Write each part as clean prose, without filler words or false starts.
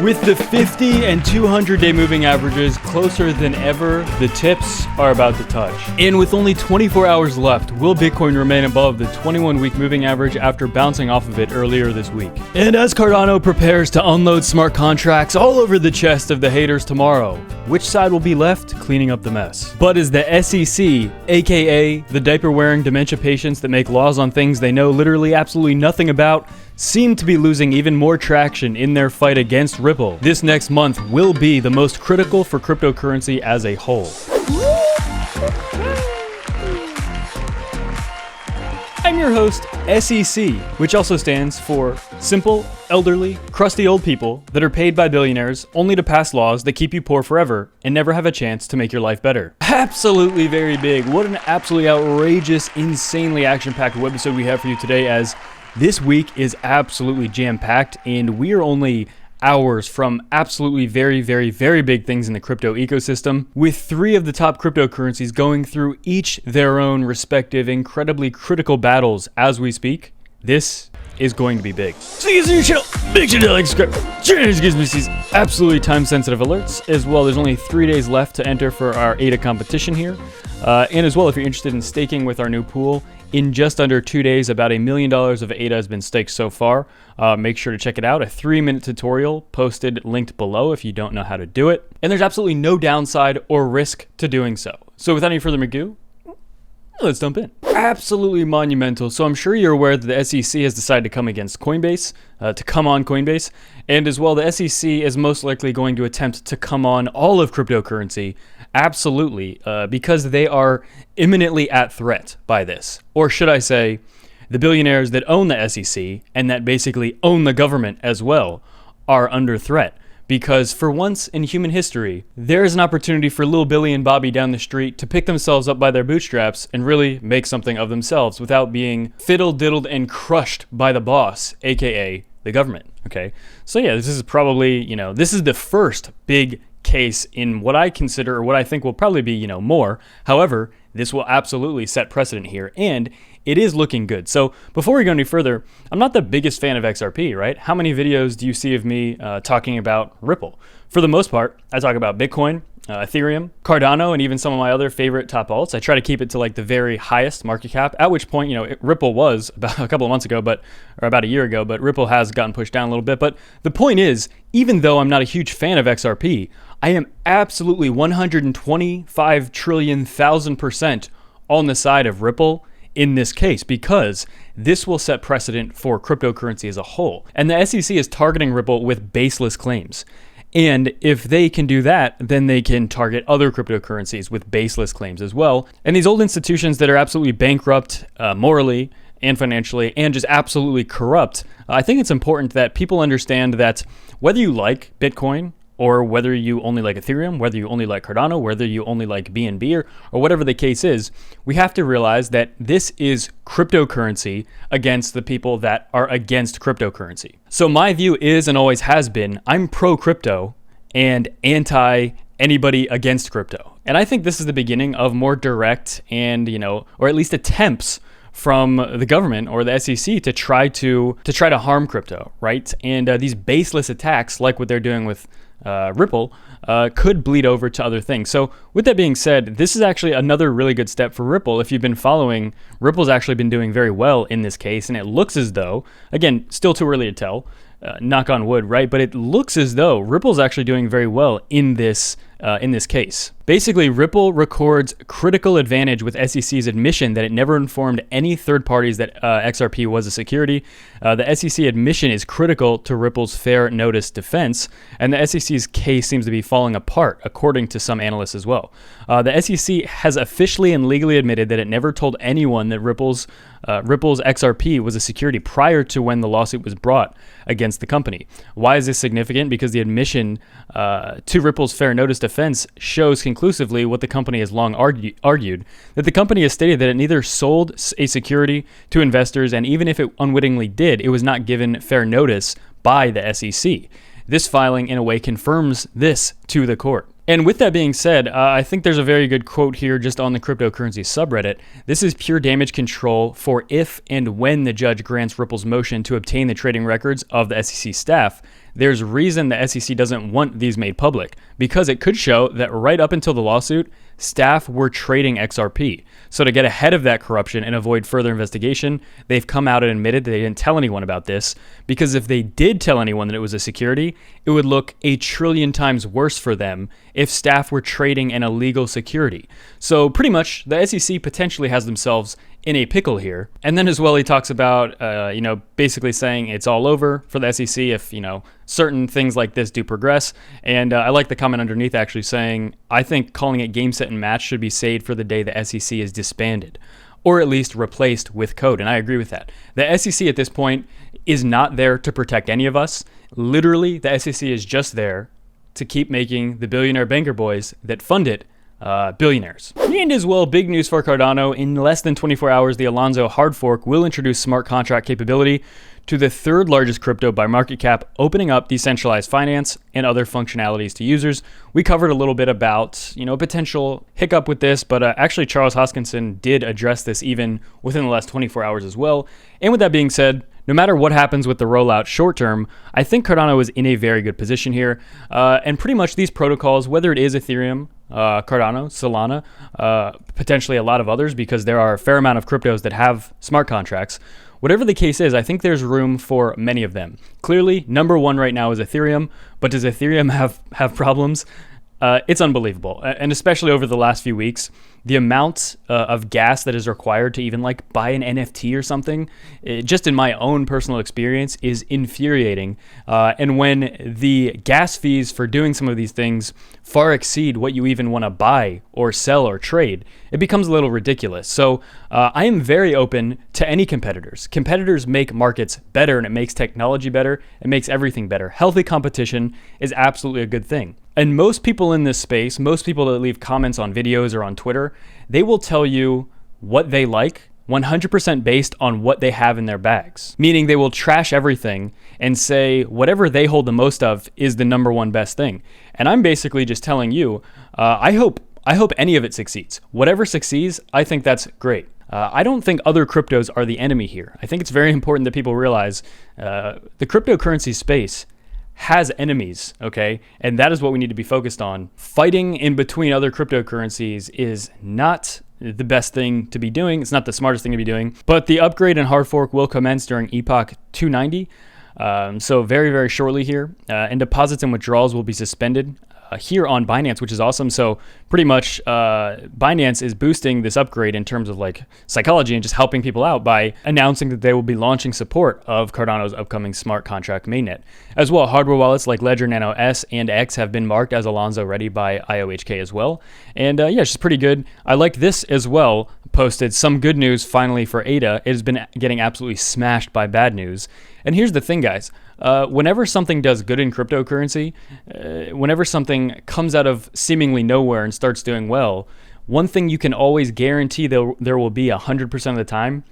With the 50 and 200-day moving averages closer than ever, the tips are about to touch. And with only 24 hours left, will Bitcoin remain above the 21-week moving average after bouncing off of it earlier this week? And as Cardano prepares to unload smart contracts all over the chest of the haters tomorrow, which side will be left cleaning up the mess? But is the SEC, aka the diaper-wearing dementia patients that make laws on things they know literally absolutely nothing about, seem to be losing even more traction in their fight against Ripple? This next month will be the most critical for cryptocurrency as a whole. I'm your host, SEC, which also stands for simple, elderly, crusty old people that are paid by billionaires only to pass laws that keep you poor forever and never have a chance to make your life better. Absolutely very big. What an absolutely outrageous, insanely action-packed webisode we have for you today, as this week is absolutely jam-packed, and we are only hours from absolutely very, very, very big things in the crypto ecosystem, with 3 of the top cryptocurrencies going through each their own respective incredibly critical battles as we speak. This is going to be big. So you guys on your channel, make sure to like, subscribe. It gives me these absolutely time-sensitive alerts. As well, there's only 3 days left to enter for our ADA competition here. And as well, if you're interested in staking with our new pool, in just under 2 days, about $1 million of ADA has been staked so far. Make sure to check it out. A 3-minute tutorial posted, linked below if you don't know how to do it. And there's absolutely no downside or risk to doing so. So without any further ado, let's jump in. Absolutely monumental. So I'm sure you're aware that the SEC has decided to come against Coinbase, to come on Coinbase. And as well, the SEC is most likely going to attempt to come on all of cryptocurrency. Absolutely, because they are imminently at threat by this. Or should I say, the billionaires that own the SEC and that basically own the government as well are under threat. Because for once in human history, there is an opportunity for Lil Billy and Bobby down the street to pick themselves up by their bootstraps and really make something of themselves without being fiddle-diddled and crushed by the boss, aka the government. Okay, so yeah, this is probably, this is the first big case in what I consider, or what I think will probably be, more. However, this will absolutely set precedent here, and it is looking good. So before we go any further, I'm not the biggest fan of XRP, right? How many videos do you see of me talking about Ripple? For the most part, I talk about Bitcoin, Ethereum, Cardano, and even some of my other favorite top alts. I try to keep it to like the very highest market cap, at which point, Ripple was about a couple of months ago, or about a year ago, but Ripple has gotten pushed down a little bit. But the point is, even though I'm not a huge fan of XRP, I am absolutely 125 trillion thousand% on the side of Ripple in this case, because this will set precedent for cryptocurrency as a whole. And the SEC is targeting Ripple with baseless claims. And if they can do that, then they can target other cryptocurrencies with baseless claims as well. And these old institutions that are absolutely bankrupt morally and financially and just absolutely corrupt, I think it's important that people understand that whether you like Bitcoin, or whether you only like Ethereum, whether you only like Cardano, whether you only like BNB, or whatever the case is, we have to realize that this is cryptocurrency against the people that are against cryptocurrency. So my view is, and always has been, I'm pro-crypto and anti anybody against crypto. And I think this is the beginning of more direct and, or at least attempts from the government or the SEC to try to harm crypto, right? And these baseless attacks, like what they're doing with Ripple, could bleed over to other things. So with that being said, this is actually another really good step for Ripple. If you've been following, Ripple's actually been doing very well in this case, and it looks as though, again, still too early to tell, knock on wood, right? But it looks as though Ripple's actually doing very well in this case. Basically, Ripple records critical advantage with SEC's admission that it never informed any third parties that XRP was a security. The SEC admission is critical to Ripple's fair notice defense, and the SEC's case seems to be falling apart, according to some analysts as well. The SEC has officially and legally admitted that it never told anyone that Ripple's XRP was a security prior to when the lawsuit was brought against the company. Why is this significant? Because the admission to Ripple's fair notice defense shows conclusively what the company has long argued, that the company has stated that it neither sold a security to investors, and even if it unwittingly did, it was not given fair notice by the SEC. This filing, in a way, confirms this to the court. And with that being said, I think there's a very good quote here just on the cryptocurrency subreddit. This is pure damage control for if and when the judge grants Ripple's motion to obtain the trading records of the SEC staff. there's reason the SEC doesn't want these made public, because it could show that right up until the lawsuit, staff were trading XRP. So to get ahead of that corruption and avoid further investigation, they've come out and admitted that they didn't tell anyone about this, because if they did tell anyone that it was a security, it would look 1 trillion times worse for them if staff were trading an illegal security. So pretty much the SEC potentially has themselves in a pickle here. And then as well, he talks about, basically saying it's all over for the SEC if, certain things like this do progress. And I like the comment underneath actually saying, I think calling it game, set, and match should be saved for the day the SEC is disbanded, or at least replaced with code. And I agree with that. The SEC at this point is not there to protect any of us. Literally, the SEC is just there to keep making the billionaire banker boys that fund it billionaires. And as well, big news for Cardano. In less than 24 hours, the Alonzo hard fork will introduce smart contract capability to the third largest crypto by market cap, opening up decentralized finance and other functionalities to users. We covered a little bit about, potential hiccup with this, but actually Charles Hoskinson did address this even within the last 24 hours as well. And with that being said, no matter what happens with the rollout short term, I think Cardano is in a very good position here. And pretty much these protocols, whether it is Ethereum, Cardano, Solana, potentially a lot of others, because there are a fair amount of cryptos that have smart contracts. Whatever the case is, I think there's room for many of them. Clearly, number one right now is Ethereum, but does Ethereum have problems? It's unbelievable. And especially over the last few weeks, the amount of gas that is required to even buy an NFT or something, just in my own personal experience, is infuriating. And when the gas fees for doing some of these things far exceed what you even want to buy or sell or trade, it becomes a little ridiculous. So I am very open to any competitors. Competitors make markets better, and it makes technology better. It makes everything better. Healthy competition is absolutely a good thing. And most people in this space, most people that leave comments on videos or on Twitter, they will tell you what they like 100% based on what they have in their bags. Meaning they will trash everything and say whatever they hold the most of is the number one best thing. And I'm basically just telling you, I hope any of it succeeds. Whatever succeeds, I think that's great. I don't think other cryptos are the enemy here. I think it's very important that people realize the cryptocurrency space has enemies, okay? And that is what we need to be focused on. Fighting in between other cryptocurrencies is not the best thing to be doing. It's not the smartest thing to be doing. But the upgrade and hard fork will commence during Epoch 290. So very, very shortly here. And deposits and withdrawals will be suspended here on Binance, which is awesome. So pretty much Binance is boosting this upgrade in terms of psychology and just helping people out by announcing that they will be launching support of Cardano's upcoming smart contract mainnet. As well, hardware wallets like Ledger Nano S and X have been marked as Alonzo ready by IOHK as well. And yeah, it's just pretty good. I like this as well. Posted some good news finally for ADA. It has been getting absolutely smashed by bad news. And here's the thing, guys. Whenever something does good in cryptocurrency, whenever something comes out of seemingly nowhere and starts doing well, one thing you can always guarantee there will be 100% of the time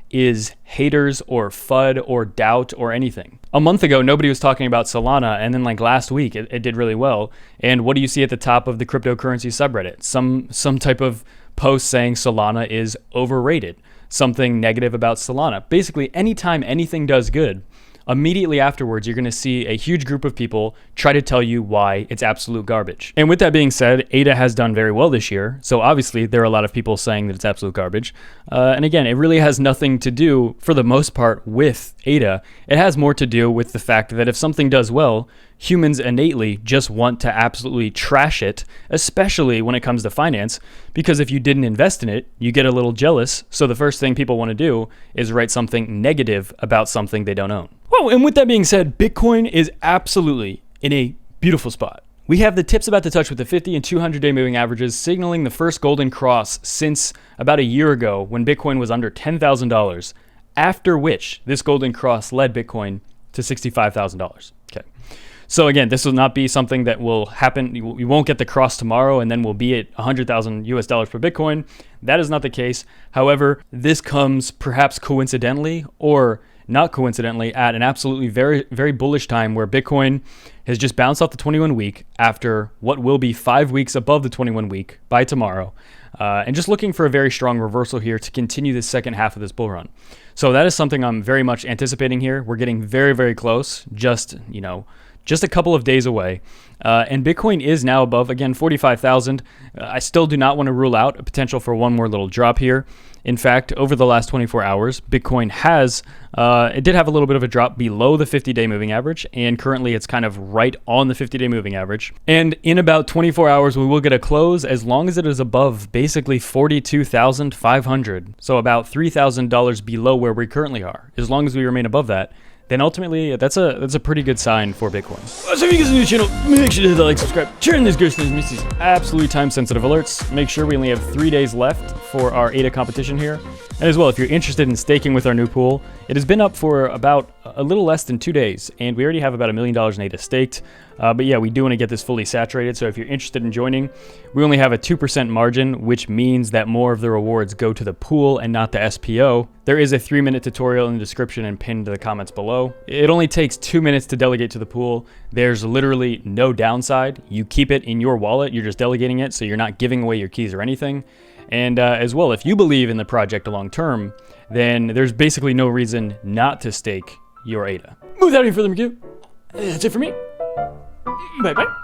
is haters or FUD or doubt or anything. A month ago, nobody was talking about Solana, and then last week, it did really well. And what do you see at the top of the cryptocurrency subreddit? Some type of post saying Solana is overrated, something negative about Solana. Basically, anytime anything does good, immediately afterwards, you're going to see a huge group of people try to tell you why it's absolute garbage. And with that being said, ADA has done very well this year. So obviously, there are a lot of people saying that it's absolute garbage. And again, it really has nothing to do, for the most part, with ADA. It has more to do with the fact that if something does well, humans innately just want to absolutely trash it, especially when it comes to finance, because if you didn't invest in it, you get a little jealous. So the first thing people want to do is write something negative about something they don't own. Well, and with that being said, Bitcoin is absolutely in a beautiful spot. We have the tips about to touch with the 50 and 200-day moving averages signaling the first golden cross since about a year ago when Bitcoin was under $10,000, after which this golden cross led Bitcoin to $65,000. Okay. So again, this will not be something that will happen. You won't get the cross tomorrow and then we'll be at 100,000 US dollars per Bitcoin. That is not the case. However, this comes perhaps coincidentally or not coincidentally at an absolutely very, very bullish time where Bitcoin has just bounced off the 21 week after what will be 5 weeks above the 21 week by tomorrow. And just looking for a very strong reversal here to continue the second half of this bull run. So that is something I'm very much anticipating here. We're getting very, very close, just, just a couple of days away. And Bitcoin is now above, again, 45,000. I still do not want to rule out a potential for one more little drop here. In fact, over the last 24 hours, Bitcoin has, it did have a little bit of a drop below the 50-day moving average, and currently it's kind of right on the 50-day moving average. And in about 24 hours, we will get a close as long as it is above basically 42,500. So about $3,000 below where we currently are. As long as we remain above that, then ultimately that's a pretty good sign for Bitcoin. So if you guys are new to the channel, make sure to hit the like, subscribe, turn this ghost and miss these absolutely time-sensitive alerts. Make sure we only have 3 days left for our ADA competition here. And as well, if you're interested in staking with our new pool, it has been up for about a little less than 2 days, and we already have about $1 million in ADA staked. But yeah, we do want to get this fully saturated, so if you're interested in joining, we only have a 2% margin, which means that more of the rewards go to the pool and not the SPO. There is a 3-minute tutorial in the description and pinned to the comments below. It only takes 2 minutes to delegate to the pool. There's literally no downside. You keep it in your wallet, you're just delegating it, so you're not giving away your keys or anything. And as well, if you believe in the project long term, then there's basically no reason not to stake your ADA. Without any further ado, that's it for me. Bye-bye.